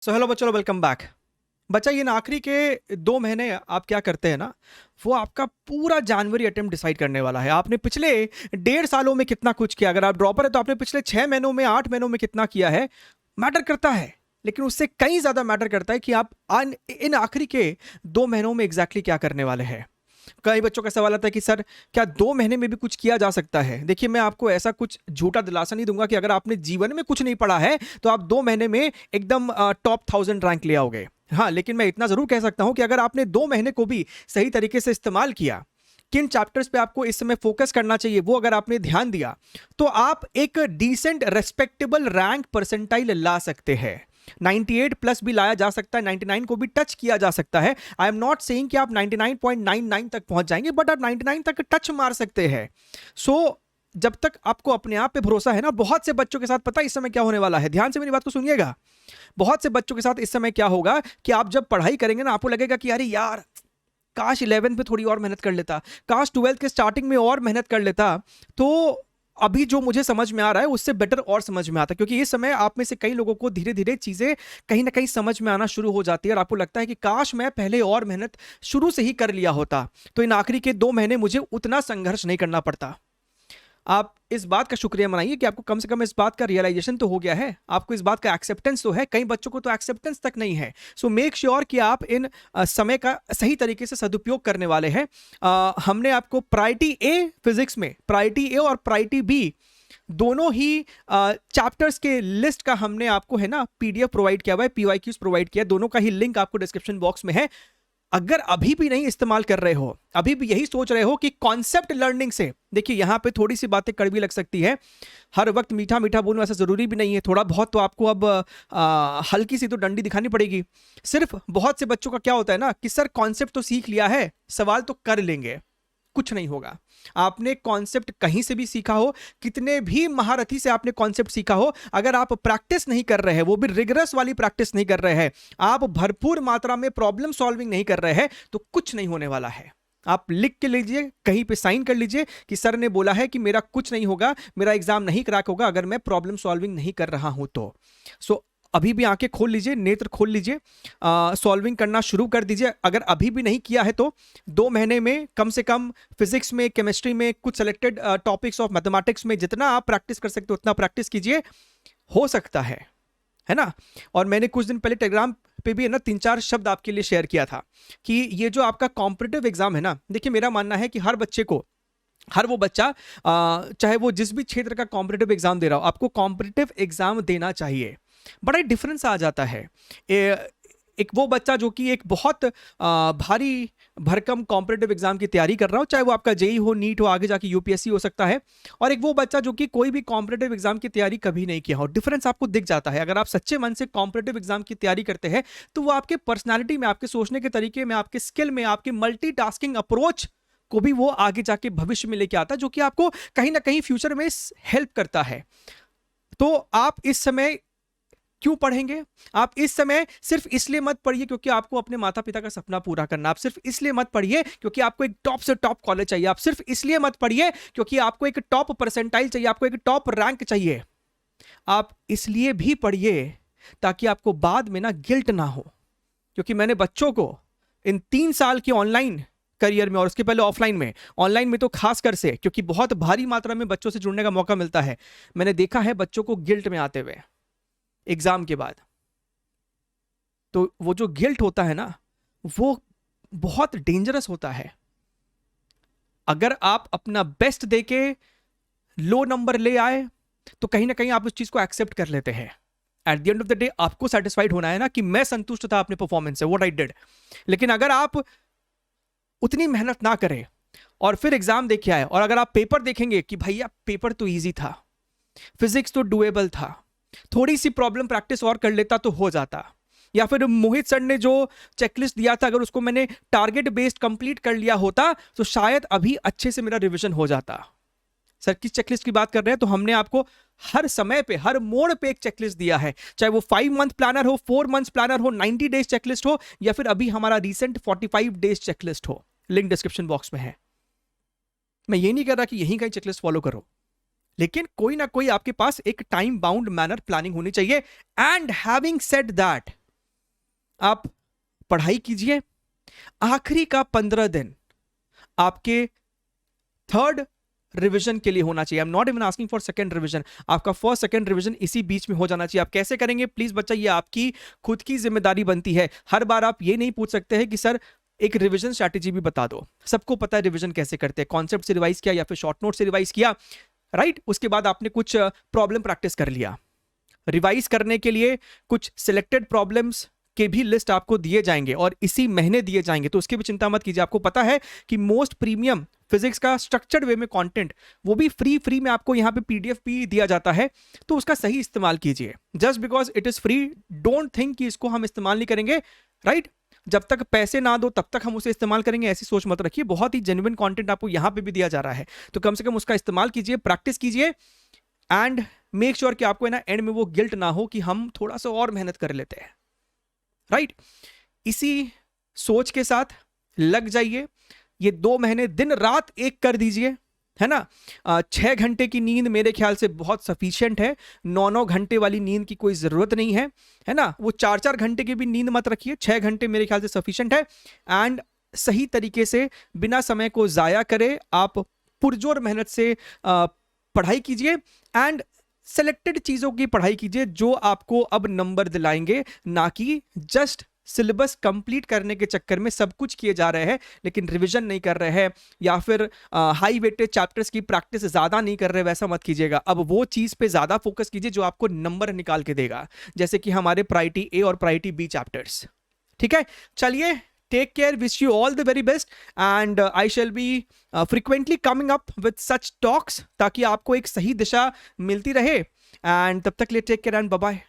So hello बच्चों, welcome back. बच्चा, ये ना आखिरी के 2 महीने आप क्या करते हैं ना, वो आपका पूरा जनवरी अटेम्प्ट डिसाइड करने वाला है। आपने पिछले 1.5 सालों में कितना कुछ किया। अगर आप ड्रॉपर है तो आपने पिछले 6 महीनों में 8 महीनों में कितना किया है, मैटर करता है। लेकिन उससे कहीं ज्यादा मैटर करता है कि आप इन आखिरी के 2 महीनों में एग्जैक्टली क्या करने वाले हैं। कई बच्चों का सवाल आता है कि सर, क्या 2 महीने में भी कुछ किया जा सकता है। देखिए, मैं आपको ऐसा कुछ झूठा दिलासा नहीं दूंगा कि अगर आपने जीवन में कुछ नहीं पढ़ा है तो आप 2 महीने में एकदम टॉप 1000 रैंक ले आओगे। हाँ, लेकिन मैं इतना जरूर कह सकता हूं कि अगर आपने 2 महीने को भी सही तरीके से इस्तेमाल किया, किन चैप्टर्स पे आपको इस समय फोकस करना चाहिए वो अगर आपने ध्यान दिया, तो आप एक डिसेंट रेस्पेक्टेबल रैंक परसेंटाइल ला सकते हैं। 98 प्लस भी लाया जा सकता है, 99 को भी टच किया जा सकता है। आई एम नॉट सेइंग कि आप 99.99 तक पहुंच जाएंगे, बट आप 99 तक टच मार सकते हैं। जब तक आपको अपने आप पे भरोसा है ना, बहुत से बच्चों के साथ पता है इस समय क्या होने वाला है। ध्यान से मेरी बात को सुनिएगा। बहुत से बच्चों के साथ इस समय क्या होगा कि आप जब पढ़ाई करेंगे ना, आपको लगेगा कि अरे यार, काश 11th में थोड़ी और मेहनत कर लेता, काश 12th के स्टार्टिंग में और मेहनत कर लेता, तो अभी जो मुझे समझ में आ रहा है उससे बेटर और समझ में आता। क्योंकि इस समय आप में से कई लोगों को धीरे धीरे चीजें कहीं ना कहीं समझ में आना शुरू हो जाती है और आपको लगता है कि काश मैं पहले और मेहनत शुरू से ही कर लिया होता, तो इन आखिरी के 2 महीने मुझे उतना संघर्ष नहीं करना पड़ता। आप इस बात का शुक्रिया मनाइए कि आपको कम से कम इस बात का रियलाइजेशन तो हो गया है, आपको इस बात का एक्सेप्टेंस तो है। कई बच्चों को तो एक्सेप्टेंस तक नहीं है। सो मेक श्योर कि आप इन समय का सही तरीके से सदुपयोग करने वाले हैं। हमने आपको प्रायोरिटी ए फिजिक्स में, प्रायोरिटी ए और प्रायोरिटी बी दोनों ही चैप्टर्स के लिस्ट का हमने आपको है ना पीडीएफ प्रोवाइड किया हुआ है, पीवाईक्यूज प्रोवाइड किया है। दोनों का ही लिंक आपको डिस्क्रिप्शन बॉक्स में है। अगर अभी भी नहीं इस्तेमाल कर रहे हो, अभी भी यही सोच रहे हो कि कॉन्सेप्ट लर्निंग से, देखिए यहां पे थोड़ी सी बातें कड़वी लग सकती है। हर वक्त मीठा मीठा बोलना ऐसा जरूरी भी नहीं है। थोड़ा बहुत तो आपको अब हल्की सी तो डंडी दिखानी पड़ेगी। सिर्फ बहुत से बच्चों का क्या होता है ना कि सर कॉन्सेप्ट तो सीख लिया है, सवाल तो कर लेंगे। कुछ नहीं होगा। आपने कॉन्सेप्ट कहीं से भी सीखा हो, कितने भी महारथी से आपने कॉन्सेप्ट सीखा हो, अगर आप प्रैक्टिस नहीं कर रहे हैं, वो भी रिगरस वाली प्रैक्टिस नहीं कर रहे हैं, आप भरपूर मात्रा में प्रॉब्लम सॉल्विंग नहीं कर रहे हैं, तो कुछ नहीं होने वाला है। आप लिख के लीजिए, कहीं पे साइन कर लीजिए कि सर ने बोला है कि मेरा कुछ नहीं होगा, मेरा एग्जाम नहीं क्रैक होगा अगर मैं प्रॉब्लम सॉल्विंग नहीं कर रहा हूं तो। सो अभी भी आंखें खोल लीजिए, नेत्र खोल लीजिए, सॉल्विंग करना शुरू कर दीजिए। अगर अभी भी नहीं किया है तो 2 महीने में कम से कम फिजिक्स में, केमिस्ट्री में, कुछ सेलेक्टेड टॉपिक्स ऑफ मैथमेटिक्स में जितना आप प्रैक्टिस कर सकते हो उतना प्रैक्टिस कीजिए। हो सकता है ना। और मैंने कुछ दिन पहले टेलीग्राम पे भी है ना 3-4 शब्द आपके लिए शेयर किया था कि ये जो आपका कॉम्पिटिटिव एग्जाम है ना, देखिए मेरा मानना है कि हर बच्चे को, हर वो बच्चा चाहे वो जिस भी क्षेत्र का कॉम्पिटिटिव एग्जाम दे रहा हो, आपको कॉम्पिटिटिव एग्जाम देना चाहिए। बड़ा ही डिफरेंस आ जाता है। एक वो बच्चा जो कि एक बहुत भारी भरकम कॉम्पिटिटिव एग्जाम की तैयारी कर रहा हो, चाहे वो आपका जेई हो, नीट हो, आगे जाके यूपीएससी हो सकता है, और एक वो बच्चा जो कि कोई भी कॉम्पिटिटिव एग्जाम की तैयारी कभी नहीं किया हो। डिफरेंस आपको दिख जाता है। अगर आप सच्चे मन से कॉम्पिटिटिव एग्जाम की तैयारी करते हैं तो वो आपके पर्सनैलिटी में, आपके सोचने के तरीके में, आपके स्किल में, आपके मल्टीटास्किंग अप्रोच को भी वो आगे जाके भविष्य में लेके आता है, जो कि आपको कहीं ना कहीं फ्यूचर में हेल्प करता है। तो आप इस समय क्यों पढ़ेंगे? आप इस समय सिर्फ इसलिए मत पढ़िए क्योंकि आपको अपने माता पिता का सपना पूरा करना। आप सिर्फ इसलिए मत पढ़िए क्योंकि आपको एक टॉप से टॉप कॉलेज चाहिए। आप सिर्फ इसलिए मत पढ़िए क्योंकि आपको एक टॉप परसेंटाइल चाहिए, आपको एक टॉप रैंक चाहिए। आप इसलिए भी पढ़िए ताकि आपको बाद में ना गिल्ट ना हो। क्योंकि मैंने बच्चों को इन 3 साल की ऑनलाइन करियर में और उसके पहले ऑफलाइन में, ऑनलाइन में तो खास कर से क्योंकि बहुत भारी मात्रा में बच्चों से जुड़ने का मौका मिलता है, मैंने देखा है बच्चों को गिल्ट में आते हुए एग्जाम के बाद। तो वो जो गिल्ट होता है ना, वो बहुत डेंजरस होता है। अगर आप अपना बेस्ट देके लो नंबर ले आए तो कहीं ना कहीं आप उस चीज को एक्सेप्ट कर लेते हैं। At the end of the day आपको सेटिस्फाइड होना है ना कि मैं संतुष्ट था अपने परफॉर्मेंस से, व्हाट आई डिड। लेकिन अगर आप उतनी मेहनत ना करें और फिर एग्जाम देखे आए, और अगर आप पेपर देखेंगे कि भैया पेपर तो इजी था, फिजिक्स तो डुएबल था, थोड़ी सी प्रॉब्लम प्रैक्टिस और कर लेता तो हो जाता, या फिर मोहित सर ने जो चेकलिस्ट दिया था अगर उसको मैंने टारगेट बेस्ड कंप्लीट कर लिया होता तो शायद अभी अच्छे से मेरा रिवीजन हो जाता। सर किस चेकलिस्ट की बात कर रहे हैं? तो हमने आपको हर समय पे, हर मोड़ पे एक चेकलिस्ट दिया है, चाहे वो 5 मंथ प्लानर हो, 4 मंथ प्लानर हो, 90 डेज चेकलिस्ट हो, या फिर अभी हमारा रिसेंट 45 डेज चेकलिस्ट हो। लिंक डिस्क्रिप्शन बॉक्स में है। मैं ये नहीं कह रहा कि यहीं कहीं चेकलिस्ट फॉलो करो, लेकिन कोई ना कोई आपके पास एक टाइम बाउंड मैनर प्लानिंग होनी चाहिए। एंड हैविंग सेड दैट, आप पढ़ाई कीजिए। आखिरी का 15 दिन आपके थर्ड रिवीजन के लिए होना चाहिए। I am not even asking for second revision, आपका फर्स्ट सेकंड रिवीजन इसी बीच में हो जाना चाहिए। आप कैसे करेंगे प्लीज बच्चा, ये आपकी खुद की जिम्मेदारी बनती है। हर बार आप ये नहीं पूछ सकते हैं कि सर एक रिवीजन स्ट्रैटेजी भी बता दो। सबको पता है रिवीजन कैसे करते हैं, कॉन्सेप्ट से रिवाइज किया या फिर शॉर्ट नोट से रिवाइज किया, राइट? उसके बाद आपने कुछ प्रॉब्लम प्रैक्टिस कर लिया। रिवाइज करने के लिए कुछ सिलेक्टेड प्रॉब्लम्स के भी लिस्ट आपको दिए जाएंगे और इसी महीने दिए जाएंगे, तो उसकी भी चिंता मत कीजिए। आपको पता है कि मोस्ट प्रीमियम फिजिक्स का स्ट्रक्चर्ड वे में कंटेंट वो भी फ्री में आपको यहाँ पे पीडीएफ भी दिया जाता है, तो उसका सही इस्तेमाल कीजिए। Just because it is free don't think कि इसको हम इस्तेमाल नहीं करेंगे, राइट? जब तक पैसे ना दो तब तक हम उसे इस्तेमाल करेंगे, ऐसी सोच मत रखिए। बहुत ही जेन्युइन कंटेंट आपको यहाँ पे भी दिया जा रहा है, तो कम से कम उसका इस्तेमाल कीजिए, प्रैक्टिस कीजिए एंड मेक श्योर कि आपको ना एंड में वो गिल्ट ना हो कि हम थोड़ा सा और मेहनत कर लेते हैं, राइट? इसी सोच के साथ लग जाइए। ये 2 महीने दिन रात एक कर दीजिए, है ना? 6 घंटे की नींद मेरे ख्याल से बहुत सफिशिएंट है। 9-9 घंटे वाली नींद की कोई जरूरत नहीं है ना? वो 4-4 घंटे की भी नींद मत रखिए, 6 घंटे मेरे ख्याल से सफिशिएंट है। एंड सही तरीके से बिना समय को जाया करे आप पुरजोर मेहनत से पढ़ाई कीजिए एंड सेलेक्टेड चीजों की पढ़ाई कीजिए जो आपको अब नंबर दिलाएंगे, ना कि जस्ट सिलेबस कंप्लीट करने के चक्कर में सब कुछ किए जा रहे हैं लेकिन रिवीजन नहीं कर रहे हैं, या फिर हाई वेटेड चैप्टर्स की प्रैक्टिस ज्यादा नहीं कर रहे। वैसा मत कीजिएगा। अब वो चीज पे ज्यादा फोकस कीजिए जो आपको नंबर निकाल के देगा, जैसे कि हमारे प्रायोरिटी ए और प्रायोरिटी बी चैप्टर्स। ठीक है, चलिए, take care, wish you all the very best and I shall be frequently coming up with such talks ताकि आपको एक सही दिशा मिलती रहे। एंड तब तक लिए take care and bye bye.